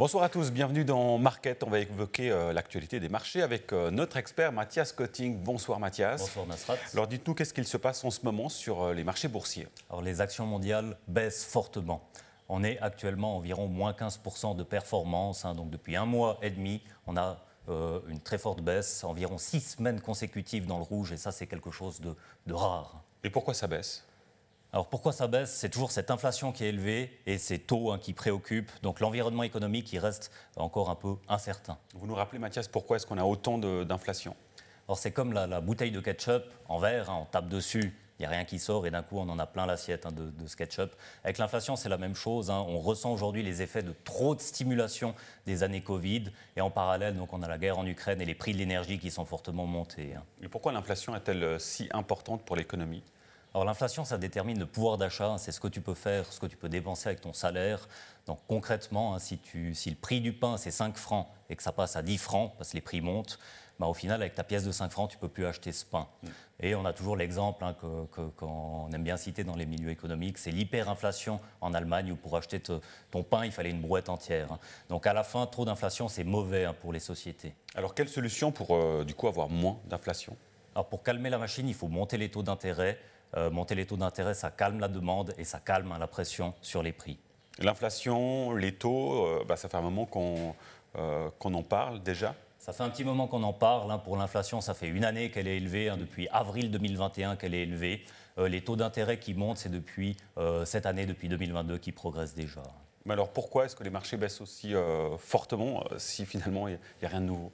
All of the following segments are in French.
Bonsoir à tous, bienvenue dans Market. On va évoquer l'actualité des marchés avec notre expert Mathias Kotting. Bonsoir Mathias. Bonsoir Nasrat. Alors dites-nous, qu'est-ce qu'il se passe en ce moment sur les marchés boursiers? Alors les actions mondiales baissent fortement. On est actuellement environ moins 15% de performance. Donc depuis un mois et demi, on a une très forte baisse, environ 6 semaines consécutives dans le rouge, et ça c'est quelque chose de rare. Et pourquoi ça baisse? Alors pourquoi ça baisse? C'est toujours cette inflation qui est élevée et ces taux qui préoccupent. Donc l'environnement économique il reste encore un peu incertain. Vous nous rappelez Mathias, pourquoi est-ce qu'on a autant d'inflation? Alors c'est comme la bouteille de ketchup en verre, on tape dessus, il n'y a rien qui sort et d'un coup on en a plein l'assiette de ce ketchup. Avec l'inflation c'est la même chose, on ressent aujourd'hui les effets de trop de stimulation des années Covid et en parallèle donc, on a la guerre en Ukraine et les prix de l'énergie qui sont fortement montés. Et pourquoi l'inflation est-elle si importante pour l'économie? Alors l'inflation, ça détermine le pouvoir d'achat, c'est ce que tu peux faire, ce que tu peux dépenser avec ton salaire. Donc concrètement, si le prix du pain c'est 5 francs et que ça passe à 10 francs parce que les prix montent, au final avec ta pièce de 5 francs, tu ne peux plus acheter ce pain. Et on a toujours l'exemple qu'on aime bien citer dans les milieux économiques, c'est l'hyperinflation en Allemagne où pour acheter ton pain, il fallait une brouette entière. Donc à la fin, trop d'inflation, c'est mauvais pour les sociétés. Alors quelle solution pour du coup avoir moins d'inflation? Alors pour calmer la machine, il faut monter les taux d'intérêt. Monter les taux d'intérêt, ça calme la demande et ça calme la pression sur les prix. L'inflation, les taux, ça fait un moment qu'on en parle déjà. Ça fait un petit moment qu'on en parle. Pour l'inflation, ça fait une année qu'elle est élevée, depuis avril 2021 qu'elle est élevée. Les taux d'intérêt qui montent, c'est depuis cette année, depuis 2022, qui progressent déjà. Mais alors pourquoi est-ce que les marchés baissent aussi fortement si finalement il n'y a rien de nouveau?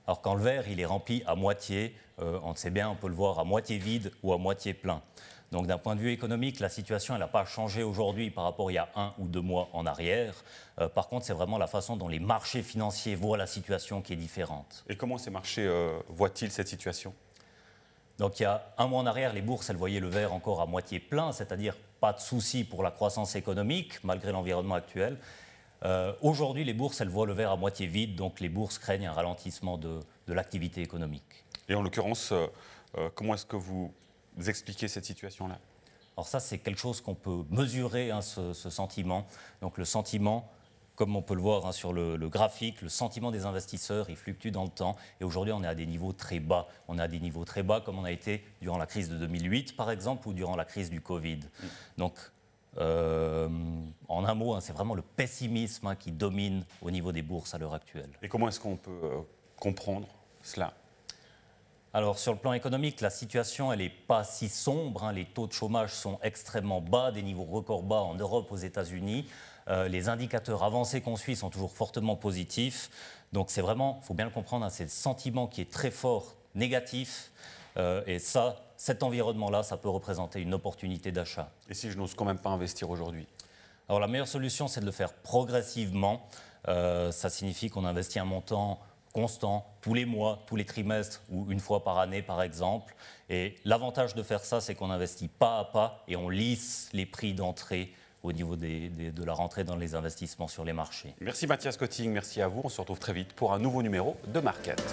Alors quand le verre il est rempli à moitié, on sait bien, on peut le voir à moitié vide ou à moitié plein. Donc d'un point de vue économique, la situation n'a pas changé aujourd'hui par rapport à il y a 1 ou 2 mois en arrière. Par contre, c'est vraiment la façon dont les marchés financiers voient la situation qui est différente. Et comment ces marchés voient-ils cette situation? Donc il y a 1 mois en arrière, les bourses, elles voyaient le verre encore à moitié plein, c'est-à-dire pas de souci pour la croissance économique malgré l'environnement actuel. Aujourd'hui, les bourses, elles voient le verre à moitié vide, donc les bourses craignent un ralentissement de l'activité économique. Et en l'occurrence, comment est-ce que vous expliquez cette situation-là? Alors ça, c'est quelque chose qu'on peut mesurer, ce sentiment. Donc le sentiment, comme on peut le voir sur le graphique, le sentiment des investisseurs, il fluctue dans le temps. Et aujourd'hui, on est à des niveaux très bas. On est à des niveaux très bas comme on a été durant la crise de 2008, par exemple, ou durant la crise du Covid. Donc, en un mot, c'est vraiment le pessimisme qui domine au niveau des bourses à l'heure actuelle. Et comment est-ce qu'on peut comprendre cela? Alors sur le plan économique, la situation elle n'est pas si sombre. Les taux de chômage sont extrêmement bas, des niveaux records bas en Europe, aux États-Unis. Les indicateurs avancés qu'on suit sont toujours fortement positifs. Donc c'est vraiment, il faut bien le comprendre, c'est le sentiment qui est très fort, négatif. Et cet environnement-là, ça peut représenter une opportunité d'achat. Et si je n'ose quand même pas investir aujourd'hui? Alors la meilleure solution, c'est de le faire progressivement. Ça signifie qu'on investit un montant constant, tous les mois, tous les trimestres ou une fois par année par exemple. Et l'avantage de faire ça, c'est qu'on investit pas à pas et on lisse les prix d'entrée au niveau de la rentrée dans les investissements sur les marchés. Merci Mathias Kotting, merci à vous. On se retrouve très vite pour un nouveau numéro de Market.